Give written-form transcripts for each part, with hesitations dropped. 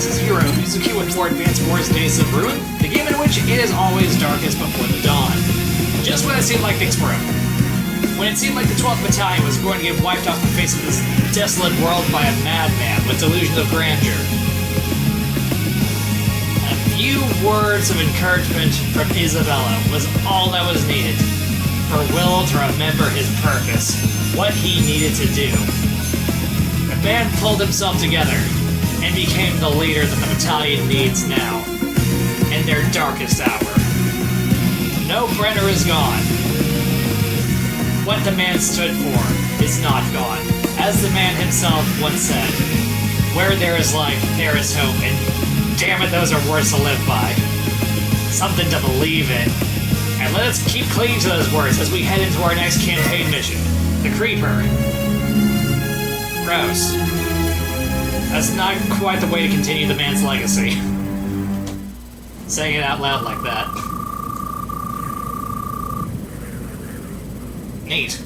this is Heero, Uzuki with more advanced wars Days of Ruin, the game in which it is always darkest before the dawn. Just when it seemed like things were over. When it seemed like the 12th Battalion was going to get wiped off the face of this desolate world by a madman with delusions of grandeur. A few words of encouragement from Isabella was all that was needed. Her will to remember his purpose, what he needed to do. The man pulled himself together and became the leader that the battalion needs now, in their darkest hour. No Brenner is gone. What the man stood for is not gone. As the man himself once said, where there is life, there is hope, and damn it, those are words to live by. Something to believe in. And let us keep clinging to those words as we head into our next campaign mission, the Creeper. Gross. That's not quite the way to continue the man's legacy. Saying it out loud like that. Neat.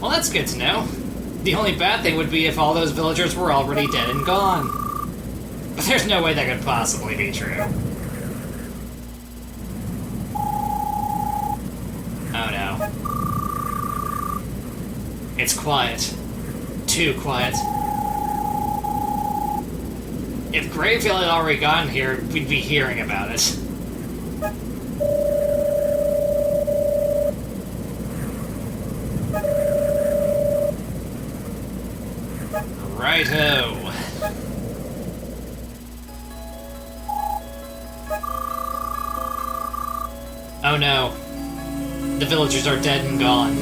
Well, that's good to know. The only bad thing would be if all those villagers were already dead and gone. But there's no way that could possibly be true. Oh no. It's quiet. Too quiet. If Grayfield had already gotten here, we'd be hearing about it. Righto. Oh no. The villagers are dead and gone.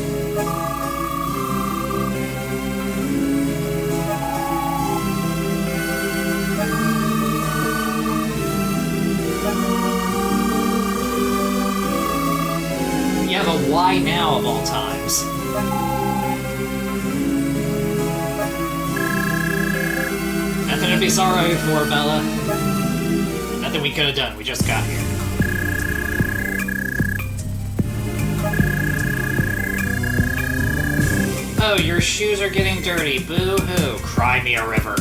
Yeah, but why now of all times? Nothing to be sorry for, Bella. Nothing we could have done, we just got here. Oh, your shoes are getting dirty. Boo-hoo. Cry me a river.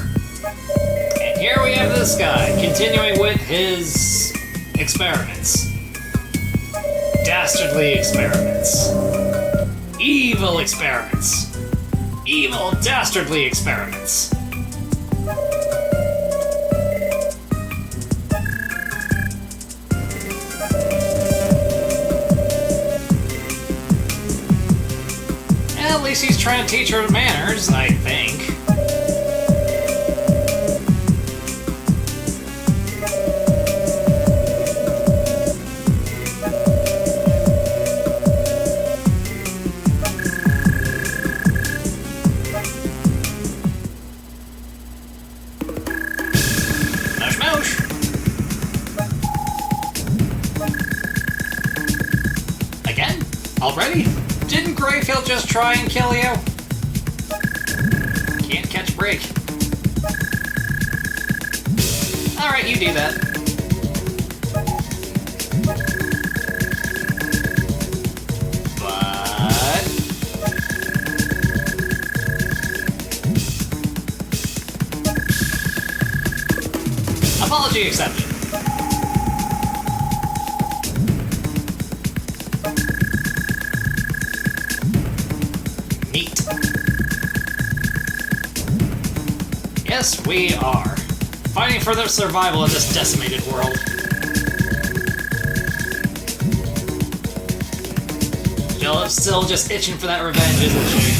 And here we have this guy, continuing with his experiments. Dastardly experiments. Evil experiments. Evil, dastardly experiments. At least he's trying to teach her manners, I think. Mosh mosh! Again? Already? Didn't Grayfield just try and kill you? Can't catch a break. Alright, you do that. But... apology accepted. Yes, we are. Fighting for the survival of this decimated world. Jill's still just itching for that revenge, isn't she?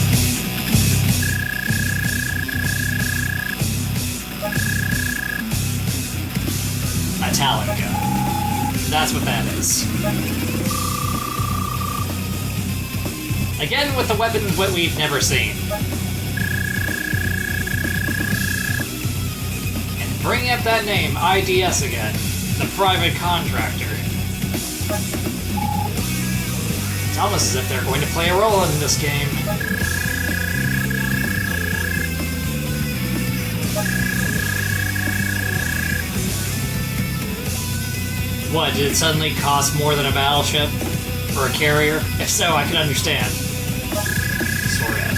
A Talon gun. That's what that is. Again, with a weapon we've never seen. Bringing up that name, IDS again. The private contractor. It's almost as if they're going to play a role in this game. What, did it suddenly cost more than a battleship? Or a carrier? If so, I can understand. Sort of.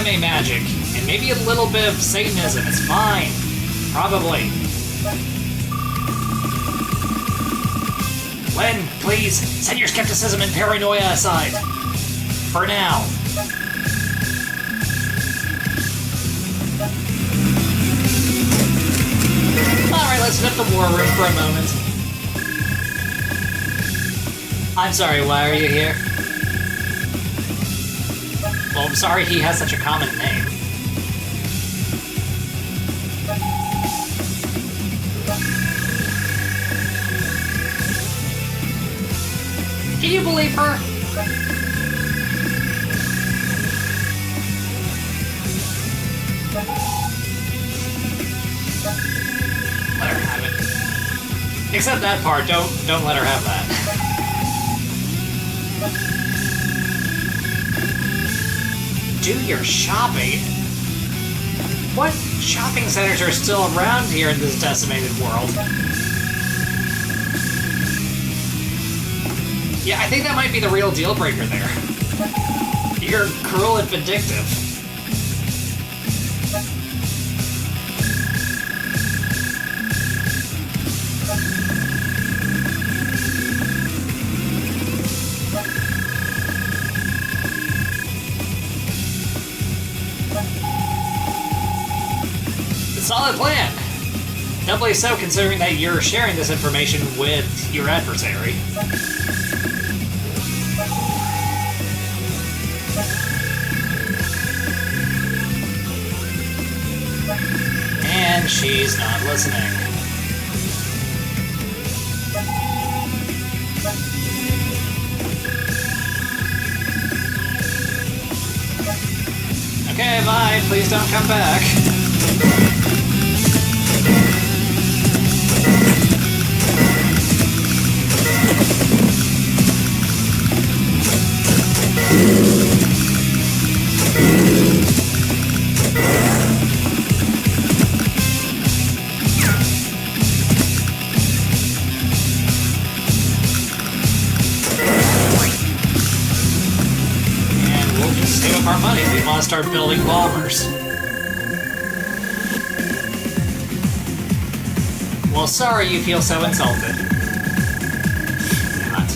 anime magic, and maybe a little bit of Satanism. It's fine. Probably. Len, please, set your skepticism and paranoia aside. For now. Alright, let's hit the war room for a moment. I'm sorry, why are you here? Well, I'm sorry he has such a common name. Can you believe her? Let her have it. Except that part, don't let her have that. Do your shopping? What shopping centers are still around here in this decimated world? Yeah, I think that might be the real deal breaker there. You're cruel and vindictive. Solid plan. Doubly so considering that you're sharing this information with your adversary. And she's not listening. Okay, bye. Please don't come back. Our money. We want to start building bombers. Well, sorry you feel so insulted. Not.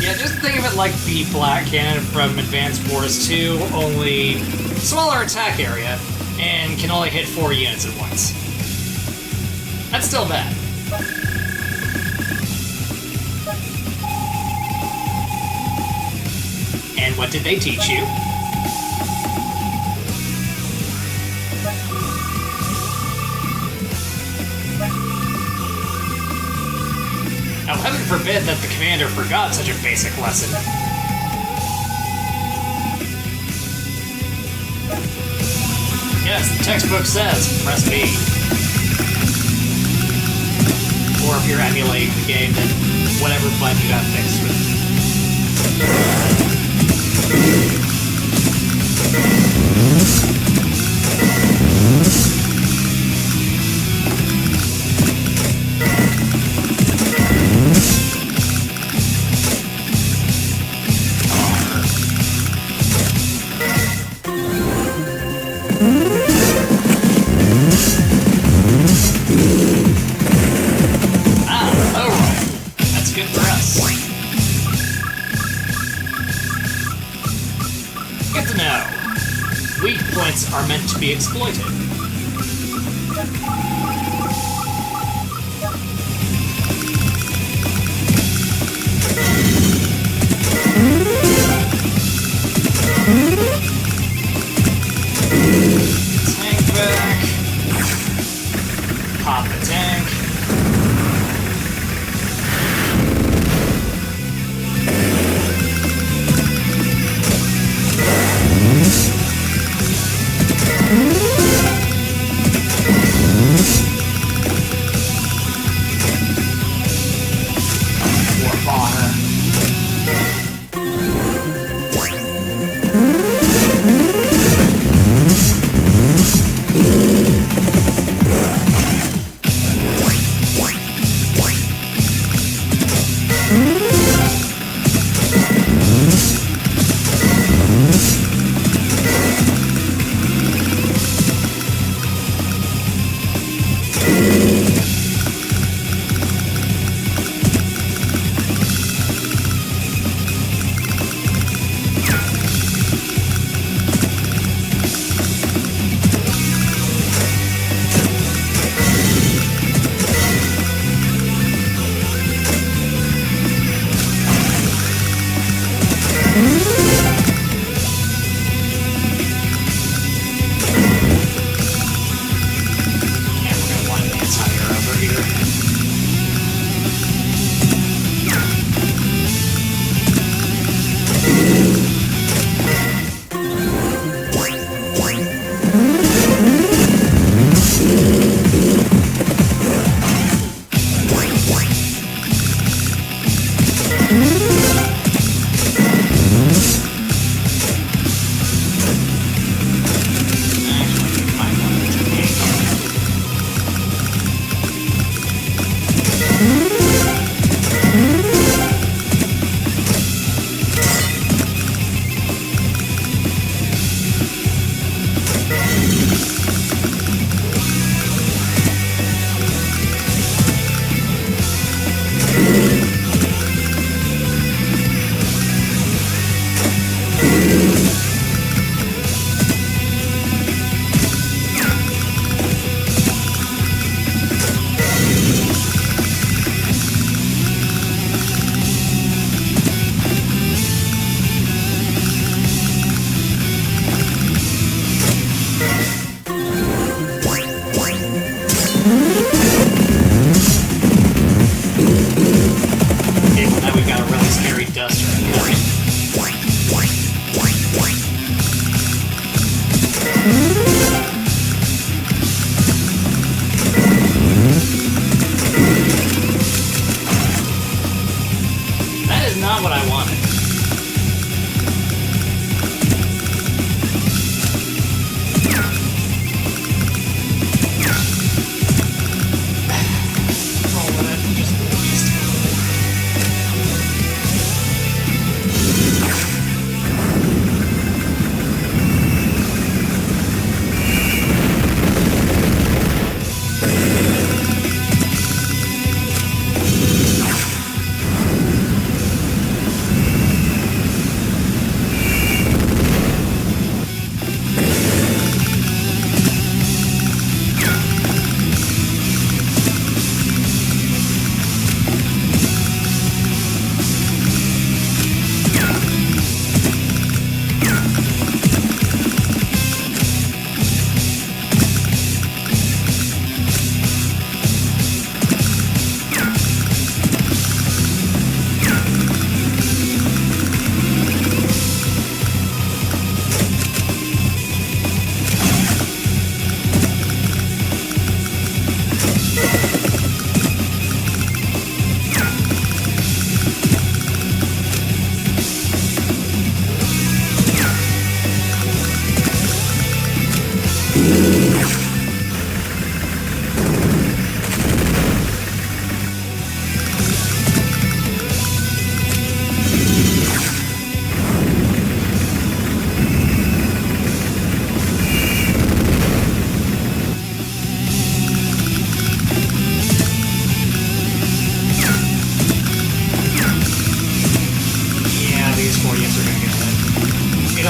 Yeah, just think of it like the Black Cannon from Advanced Wars 2, only smaller attack area, and can only hit 4 units at once. That's still bad. And what did they teach you? Now, heaven forbid that the commander forgot such a basic lesson. Yes, the textbook says, press B. Or if you're emulating the game, then whatever button you got fixed with. Are meant to be exploited. Tank back. Pop the tank.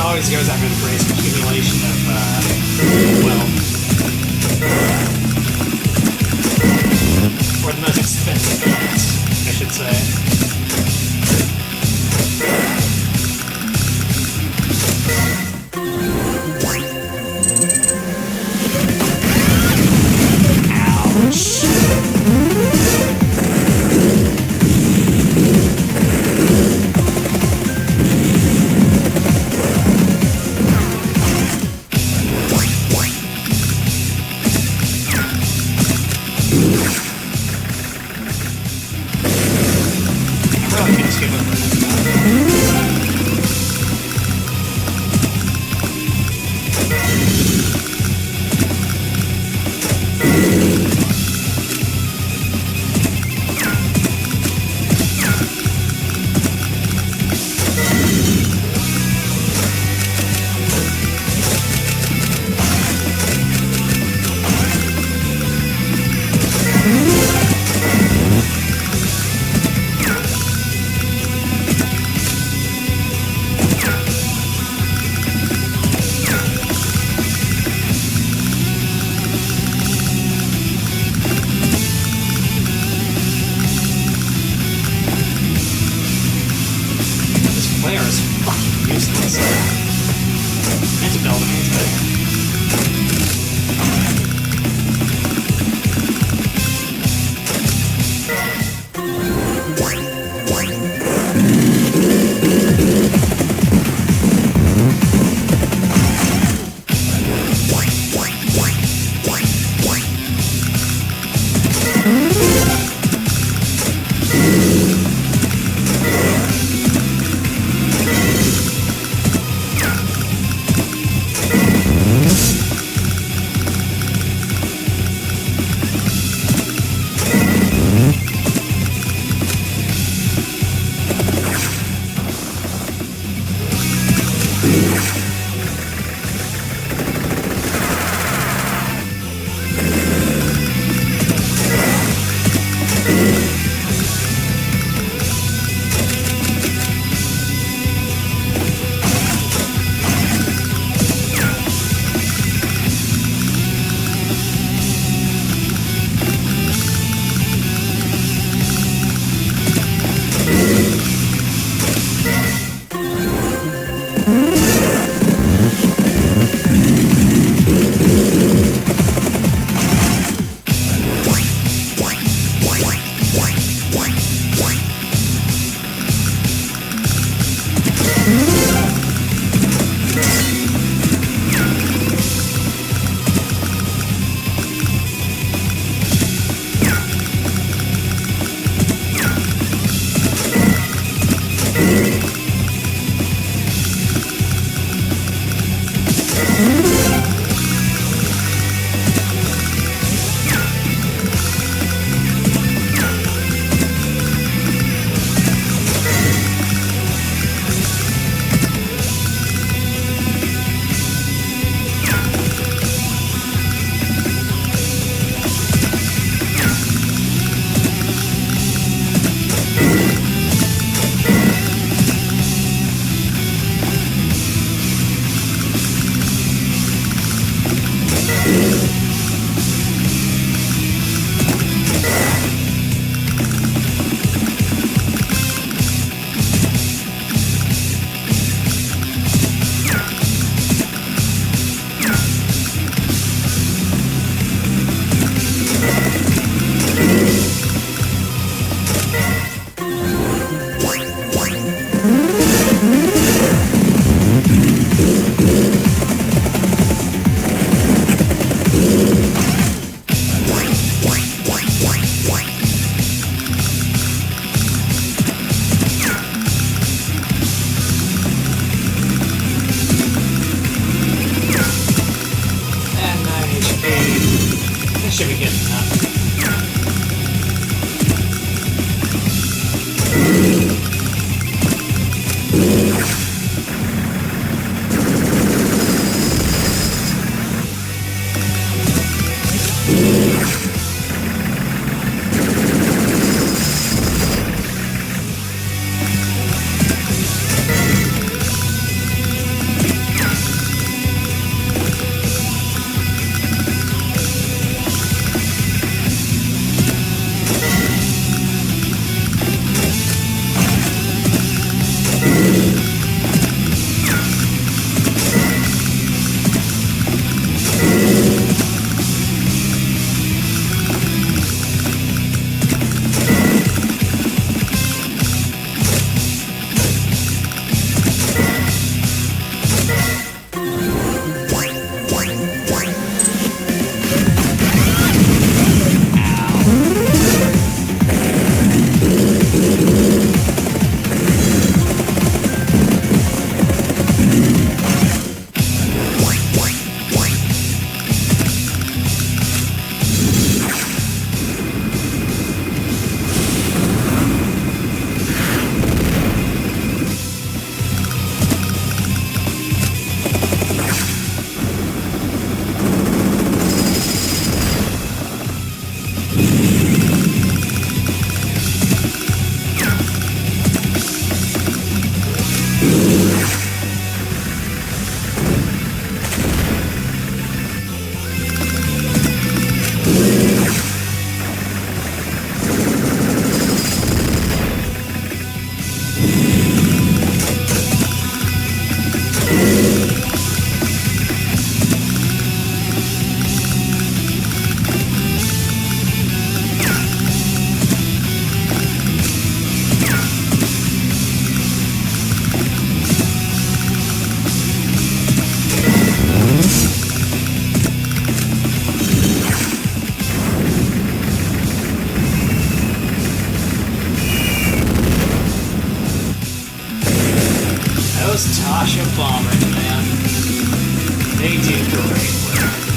always goes after the greatest accumulation of wealth. Or the most expensive things, I should say. those Tasha bombers, man. They do great work.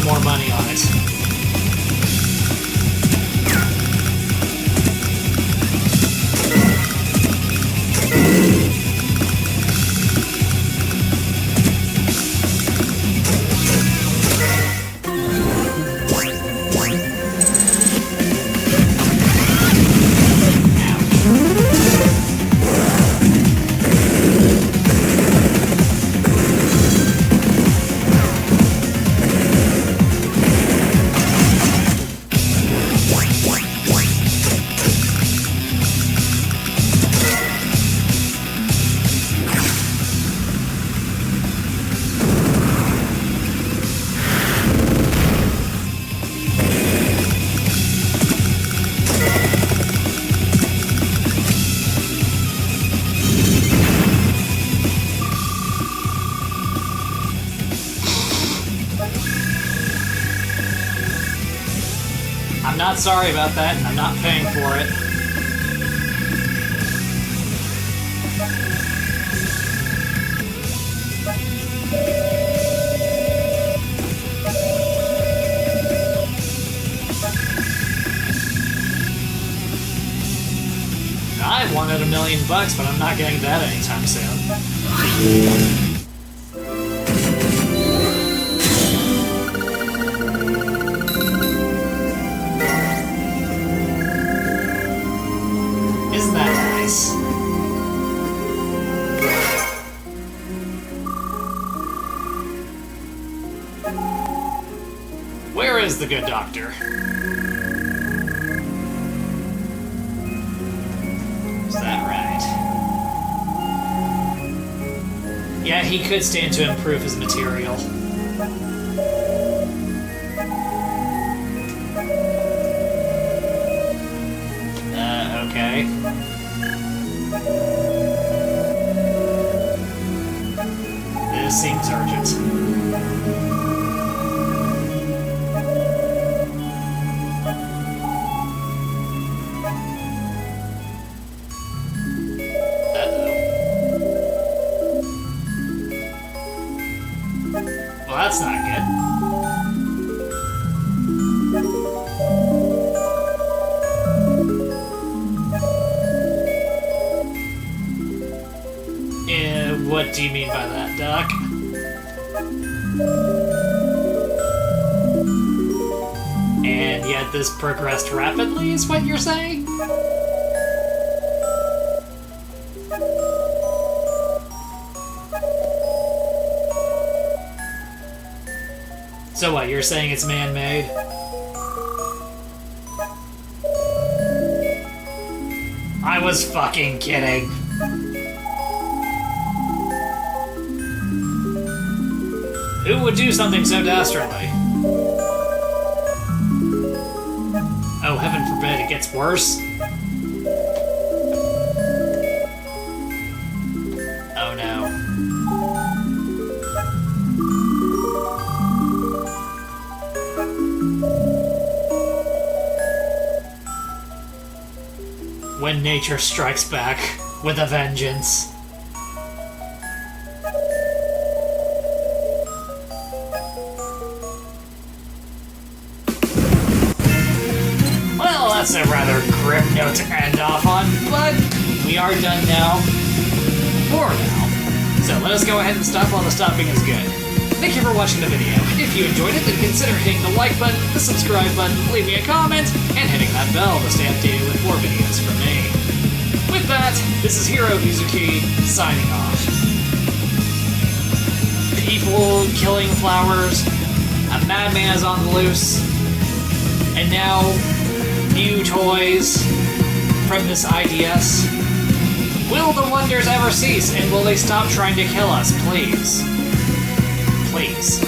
more money on it. I'm not sorry about that, and I'm not paying for it. I wanted $1 million, but I'm not getting that anytime soon. Isn't that nice? Where is the good doctor? Is that right? Yeah, he could stand to improve his material. Okay. This seems urgent. Well, that's not good. What do you mean by that, Doc? And yet this progressed rapidly, is what you're saying? So what, you're saying it's man-made? I was fucking kidding. Who would do something so dastardly? Oh, heaven forbid it gets worse. Oh no. When nature strikes back with a vengeance. That's a rather grim note to end off on, but we are done now. For now. So let us go ahead and stop while the stopping is good. Thank you for watching the video. If you enjoyed it, then consider hitting the like button, the subscribe button, leave me a comment, and hitting that bell to stay updated with more videos from me. With that, this is Heero Uzuki, signing off. People killing flowers, a madman is on the loose, and now new toys from this IDS. Will the wonders ever cease, and will they stop trying to kill us, please? Please.